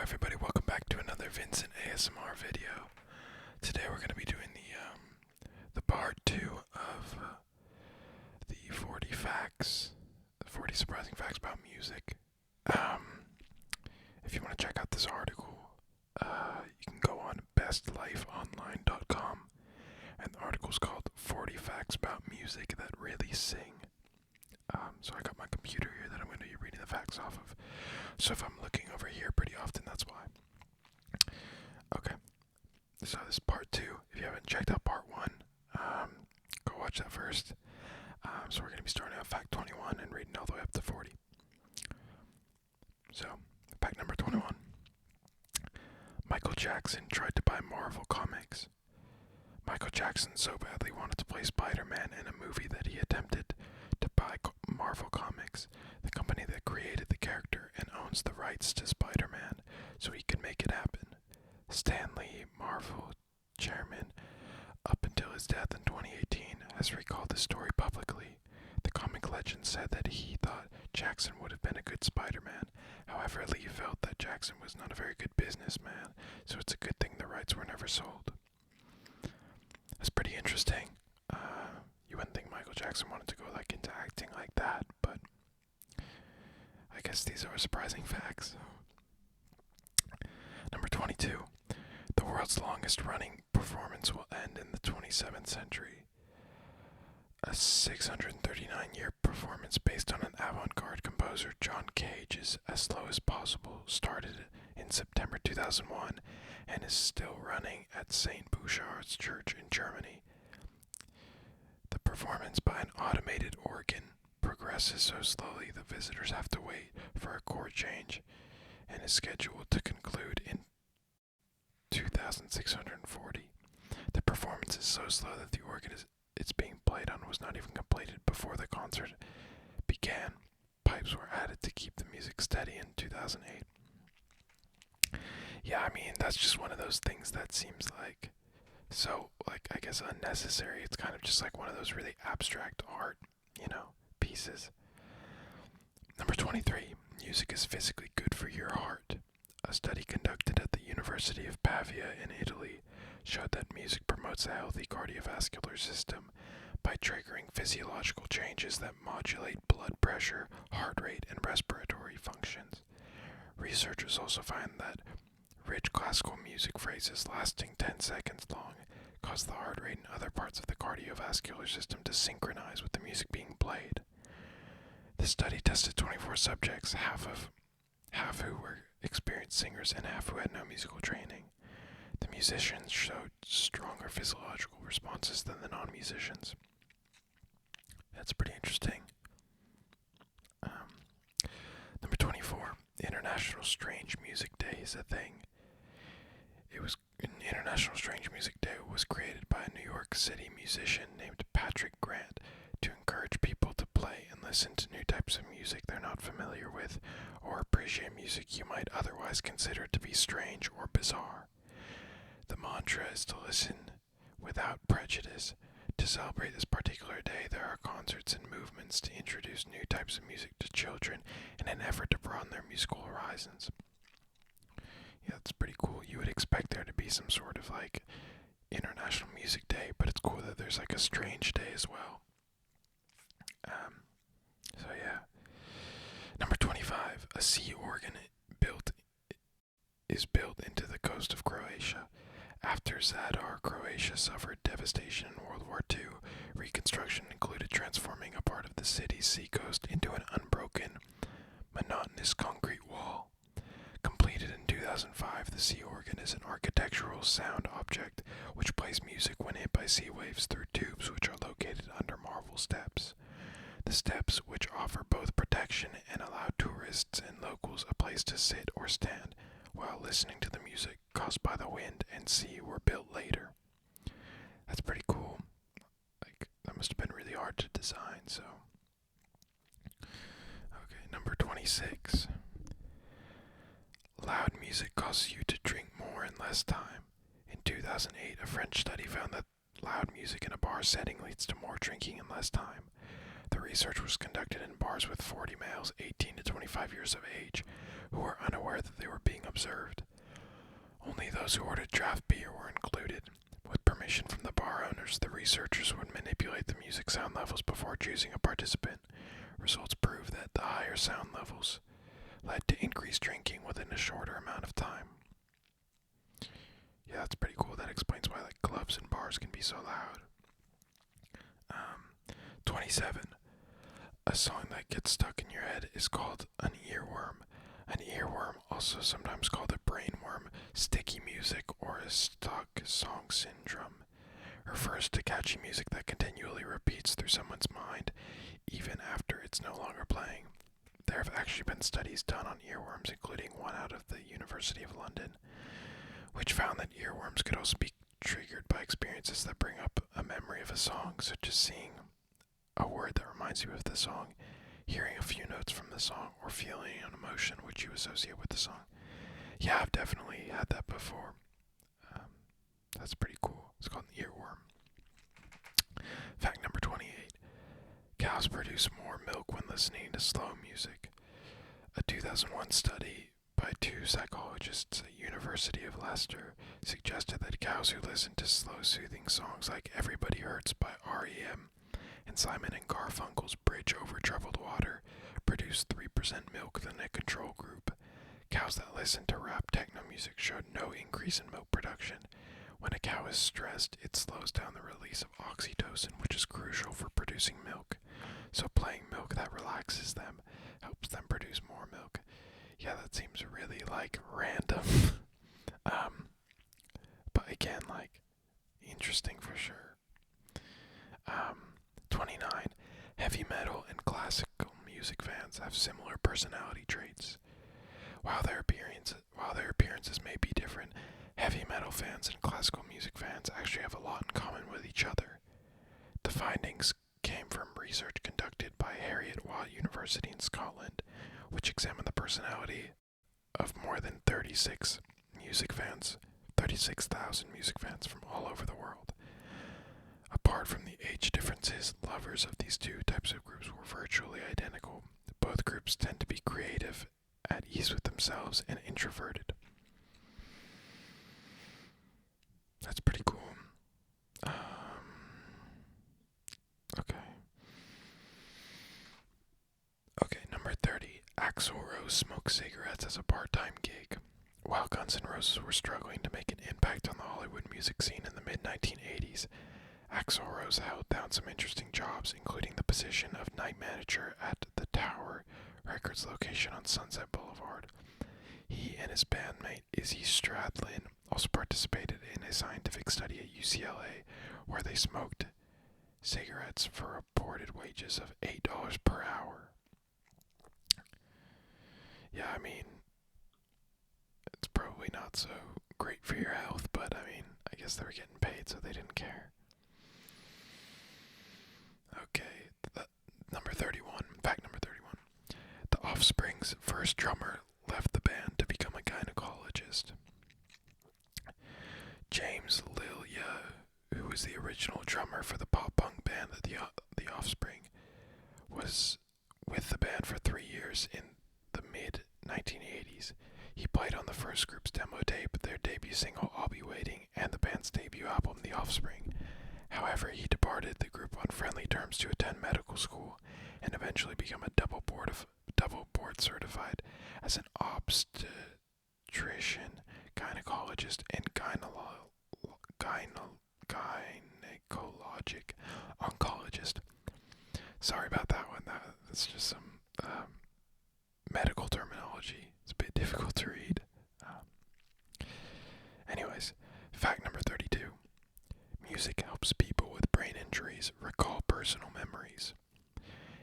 everybody, welcome back to another Vincent ASMR video. Today we're going to be doing the part 2 of the 40 facts, the 40 surprising facts about music. If you want to check out this article, you can go on bestlifeonline.com, and the article's called 40 Facts About Music That Really Sing. So I got my computer here that I'm going to be reading the facts off of. So if I'm looking over here pretty often, that's why. Okay, so this is part 2. If you haven't checked out part 1, go watch that first. So we're going to be starting at fact 21 and reading all the way up to 40. So, fact number 21. Michael Jackson tried to buy Marvel Comics. Michael Jackson so badly wanted to play Spider-Man in a movie that he attempted to buy Marvel Comics, the company that created the character and owns the rights to Spider-Man, so he could make it happen. Stan Lee, Marvel chairman, up until his death in 2018, has recalled the story publicly. The comic legend said that he thought Jackson would have been a good Spider-Man. However, Lee felt that Jackson was not a very good businessman, so it's a good thing the rights were never sold. That's pretty interesting. You wouldn't think Michael Jackson wanted to go into acting like that, but I guess these are surprising facts. Number 22. The world's longest running performance will end in the 27th century. A 639-year performance based on an avant-garde composer, John Cage's As Slow as Possible, started in September 2001 and is still running at St. Bouchard's Church in Germany. The performance by an automated organ progresses so slowly the visitors have to wait for a chord change and is scheduled to conclude in 2640. The performance is so slow that the organ it's being played on was not even completed before the concert began. Pipes were added to keep the music steady in 2008. Yeah, I mean, that's just one of those things that seems like so, I guess unnecessary. It's kind of just like one of those really abstract art, pieces. Number 23. Music is physically good for your heart. A study conducted at the University of Pavia in Italy showed that music promotes a healthy cardiovascular system by triggering physiological changes that modulate blood pressure, heart rate, and respiratory functions. Researchers also find that rich classical music phrases lasting 10 seconds long cause the heart rate and other parts of the cardiovascular system to synchronize with the music being played. The study tested 24 subjects, half who were experienced singers and half who had no musical training. The musicians showed stronger physiological responses than the non-musicians. That's pretty interesting. Number 24. International Strange Music Day is a thing. International Strange Music Day was created by a New York City musician named Patrick Grant to encourage people to play and listen to new types of music they're not familiar with, or appreciate music you might otherwise consider to be strange or bizarre. The mantra is to listen without prejudice. To celebrate this particular day, there are concerts and movements to introduce new types of music to children in an effort to broaden their musical horizons. Yeah, that's pretty cool. You would expect there to be some sort of International Music Day, but it's cool that there's a strange day as well. So yeah. Number 25. A sea organ is built into the coast of Croatia. After Zadar, Croatia suffered devastation in World War II. Reconstruction included transforming a part of the city's seacoast into an unbroken, monotonous concrete wall. Completed in 2005, the sea organ is an architectural sound object which plays music when hit by sea waves through tubes which are located under marble steps. The steps, which offer both protection and allow tourists and locals a place to sit or stand while listening to the music caused by the wind and sea, were built later. That's pretty cool. That must have been really hard to design, so. Okay, number 26. Loud music causes you to drink more in less time. In 2008, a French study found that loud music in a bar setting leads to more drinking in less time. The research was conducted in bars with 40 males 18 to 25 years of age who were unaware that they were being observed. Only those who ordered draft beer were included. With permission from the bar owners, the researchers would manipulate the music sound levels before choosing a participant. Results proved that the higher sound levels led to increased drinking within a shorter amount of time. Yeah, that's pretty cool. That explains why clubs and bars can be so loud. 27. A song that gets stuck in your head is called an earworm. An earworm, also sometimes called a brainworm, sticky music, or a stuck song syndrome, refers to catchy music that continually repeats through someone's mind, even after it's no longer playing. There have actually been studies done on earworms, including one out of the University of London, which found that earworms could also be triggered by experiences that bring up a memory of a song, such as seeing a word that reminds you of the song, hearing a few notes from the song, or feeling an emotion which you associate with the song. Yeah, I've definitely had that before. That's pretty cool. It's called an earworm. Fact number 28. Cows produce more milk when listening to slow music. A 2001 study by two psychologists at University of Leicester suggested that cows who listen to slow, soothing songs like Everybody Hurts by REM and Simon and Garfunkel's Bridge Over Troubled Water produced 3% milk than a control group. Cows that listened to rap techno music showed no increase in milk production. When a cow is stressed, it slows down the release of oxytocin, which is crucial for producing milk. So playing milk that relaxes them helps them produce more milk. Yeah, that seems really, random. But again, interesting for sure. 29. Heavy metal and classical music fans have similar personality traits. While their appearances may be different, heavy metal fans and classical music fans actually have a lot in common with each other. The findings came from research conducted by Heriot-Watt University in Scotland, which examined the personality of more than 36,000 music fans from all over the world. Apart from the age differences, lovers of these two types of groups were virtually identical. Both groups tend to be creative, at ease with themselves, and introverted. That's pretty cool. Okay, number 30. Axl Rose smokes cigarettes as a part-time gig. While Guns N' Roses were struggling to make an impact on the Hollywood music scene in the mid-1980s, Axl Rose held down some interesting jobs, including the position of night manager at the Tower Records location on Sunset Boulevard. He and his bandmate Izzy Stradlin also participated in a scientific study at UCLA where they smoked cigarettes for reported wages of $8 per hour. Yeah, it's probably not so great for your health, but I guess they were getting paid, so they didn't care. Okay, fact number 31. The Offspring's first drummer left the band to become a gynecologist. James Lilia, who was the original drummer for the pop-punk band The Offspring, was with the band for 3 years in the mid-1980s. He played on the first group's demo tape, their debut single I'll Be Waiting, and the band's debut album The Offspring. However, he departed the group on friendly terms to attend medical school and eventually become a double board certified as an obstetrician, gynecologist, and gynecologic oncologist. Sorry about that one. That's just some medical terminology. It's a bit difficult to read. Anyways, fact number 32. Music helps people with brain injuries recall personal memories.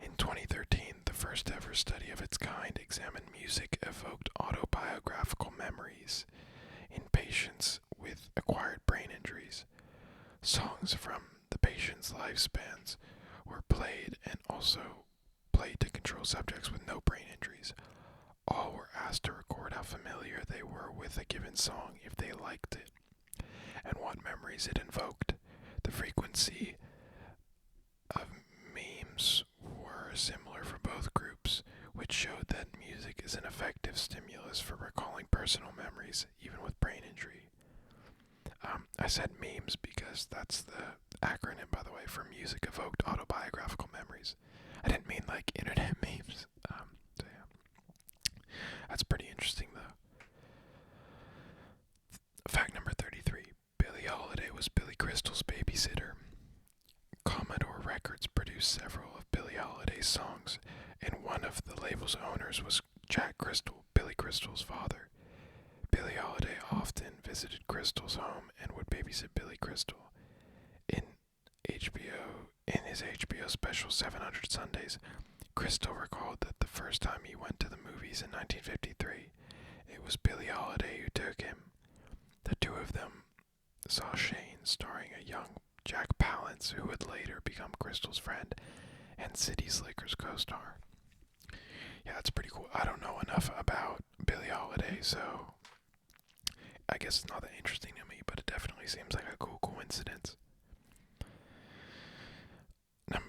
In 2013, the first ever study of its kind examined music-evoked autobiographical memories in patients with acquired brain injuries. Songs from the patient's lifespans were played and also played to control subjects with no brain injuries. All were asked to record how familiar they were with a given song if they liked it, and what memories it invoked. The frequency of memes were similar for both groups, which showed that music is an effective stimulant was for recalling personal memories, even with brain injury. I said memes because that's the acronym, by the way, for music evoked autobiographical memories. I didn't mean like internet memes. So yeah. That's pretty interesting, though. Fact number 33. Billie Holiday was Billy Crystal's babysitter. Commodore Records produced several of Billie Holiday's songs, and one of the label's owners was Jack Crystal, Billy Crystal's father. Billie Holiday often visited Crystal's home and would babysit Billy Crystal. In his HBO special 700 Sundays, Crystal recalled that the first time he went to the movies in 1953, it was Billie Holiday who took him. The two of them saw Shane, starring a young Jack Palance, who would later become Crystal's friend and City Slickers co-star. Yeah, that's pretty cool. I don't know enough about Billie Holiday, so I guess it's not that interesting to me, but it definitely seems like a cool coincidence.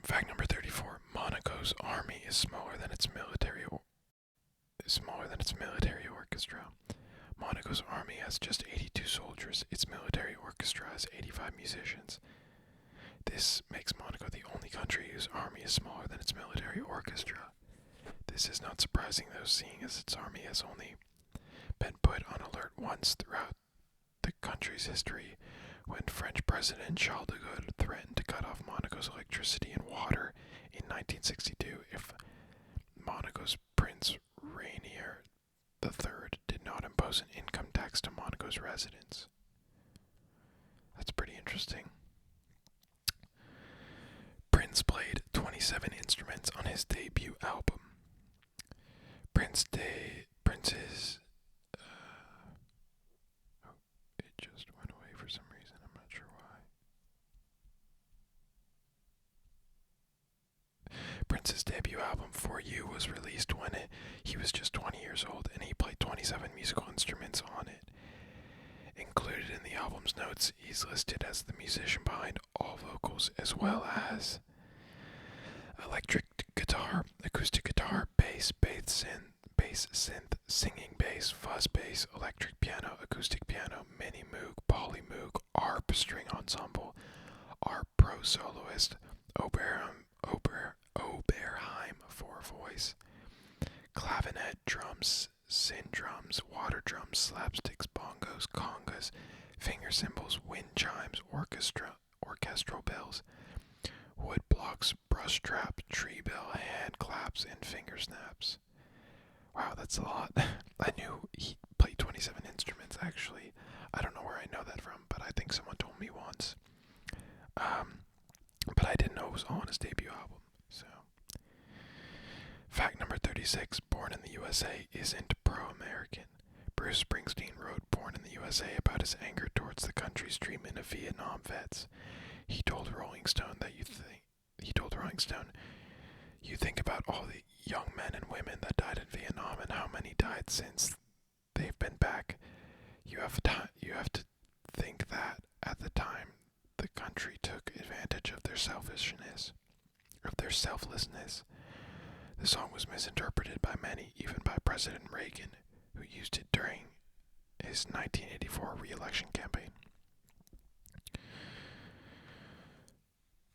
Fact number 34. Monaco's army is smaller than its military orchestra. Monaco's army has just 82 soldiers. Its military orchestra has 85 musicians. This makes Monaco the only country whose army is smaller than its military orchestra. This is not surprising, though, seeing as its army has only been put on alert once throughout the country's history, when French President Charles de Gaulle threatened to cut off Monaco's electricity and water in 1962 if Monaco's Prince Rainier III did not impose an income tax to Monaco's residents. That's pretty interesting. Prince played 27 instruments on his debut album. Prince's it just went away for some reason. I'm not sure why. Prince's debut album, For You, was released when he was just 20 years old, and he played 27 musical instruments on it. Included in the album's notes, he's listed as the musician behind all vocals, as well as electric guitar, acoustic guitar, bass synth, singing bass, fuzz bass, electric piano, acoustic piano, mini moog, poly moog, ARP string ensemble, ARP pro soloist, Oberheim for voice, clavinet, drums, syn drums, water drums, slapsticks, bongos, congas, finger cymbals, wind chimes, orchestral bells, wood blocks, brush trap, tree bell, hand claps, and finger snaps. Wow, that's a lot. I knew he played 27 instruments, actually. I don't know where I know that from, but I think someone told me once. But I didn't know it was on his debut album, so. Fact number 36. Born in the USA isn't pro-American. Bruce Springsteen wrote Born in the USA about his anger towards the country's treatment of Vietnam vets. He told Rolling Stone, you think about all the young men and women that died in Vietnam and how many died since they've been back. You have to think that at the time the country took advantage of their selflessness. The song was misinterpreted by many, even by President Reagan, who used it during his 1984 re-election campaign.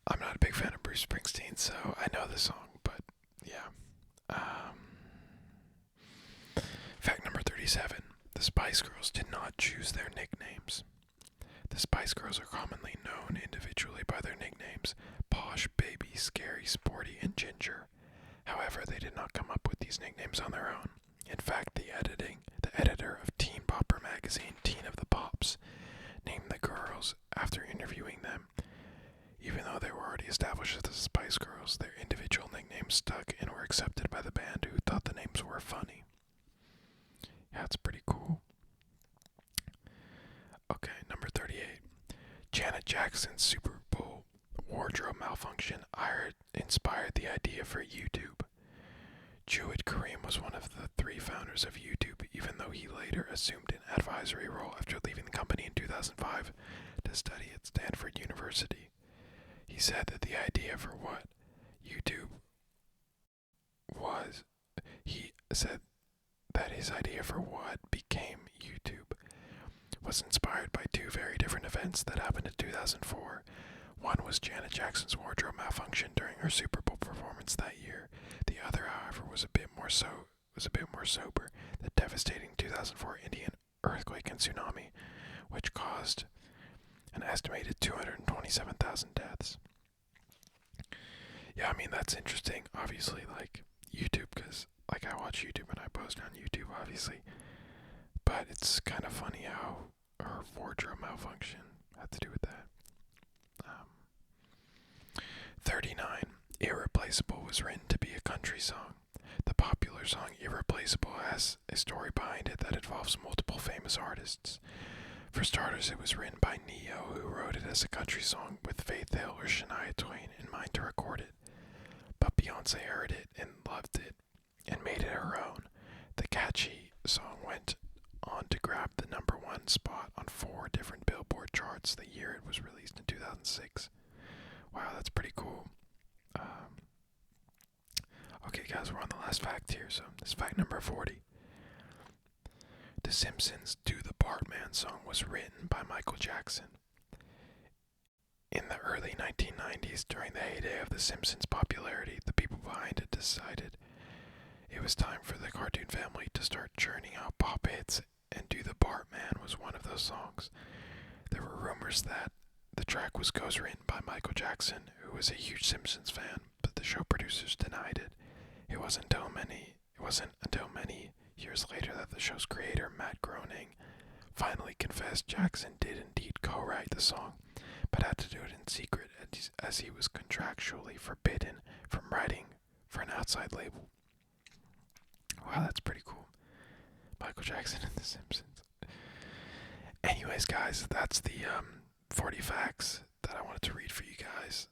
I'm not a big fan of Bruce Springsteen, so I know the song, but yeah. Fact number 37. The Spice Girls did not choose their nicknames. The Spice Girls are commonly known individually by their nicknames Posh, Baby, Scary, Sporty, and Ginger. However, they did not come up with these nicknames on their own. In fact, the editor of Teen Popper magazine, Teen of the Pops, named the girls after interviewing them. Even though they were already established as the Spice Girls, their individual nicknames stuck and were accepted by the band, who thought the names were funny. Yeah, it's pretty cool. Okay, number 38. Janet Jackson's Super Bowl wardrobe malfunction inspired the idea for YouTube. Jawed Karim was one of the 3 founders of YouTube, even though he later assumed an advisory role after leaving the company in 2005 to study at Stanford University. He said that the idea for what YouTube was, he said that his idea for what became YouTube was inspired by two very different events that happened in 2004. One was Janet Jackson's wardrobe malfunction during her Super Bowl performance that year. The other, however, was a bit more sober. The devastating 2004 Indian earthquake and tsunami, which caused an estimated 227,000 deaths. Yeah, I mean, that's interesting. Obviously, like YouTube, because like I watch YouTube and I post on YouTube, obviously. But it's kind of funny how her wardrobe malfunction had to do with that. 39. Irreplaceable was written to be a country song. The popular song Irreplaceable has a story behind it that involves multiple famous artists. For starters, it was written by Ne-Yo, who wrote it as a country song with Faith Hill or Shania Twain in mind to record it. But Beyonce heard it and loved it and made it her own. The catchy song went on to grab the #1 spot on 4 different Billboard charts the year it was released in 2006. Wow, that's pretty cool. Okay, guys, we're on the last fact here. So, this fact number 40. The Simpsons' Do the Bartman song was written by Michael Jackson. In the early 1990s, during the heyday of The Simpsons' popularity, the people behind it decided it was time for the cartoon family to start churning out pop hits, and Do the Bartman was one of those songs. There were rumors that the track was ghostwritten by Michael Jackson, who was a huge Simpsons fan, but the show producers denied it. It wasn't until many years later that the show's creator, Matt Groening, finally confessed Jackson did indeed co-write the song, but had to do it in secret as he was contractually forbidden from writing for an outside label. Wow, that's pretty cool. Michael Jackson and The Simpsons. Anyways, guys, that's the 40 facts that I wanted to read for you guys.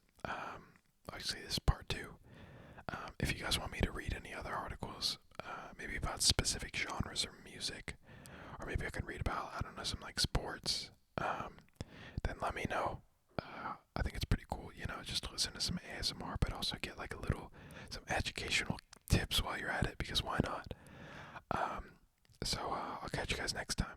Obviously, this is part 2. If you guys want me to read any other articles, maybe about specific genres or music, or maybe I can read about, I don't know, some like sports, then let me know. I think it's pretty cool, just to listen to some ASMR, but also get like some educational tips while you're at it, because why not? So I'll catch you guys next time.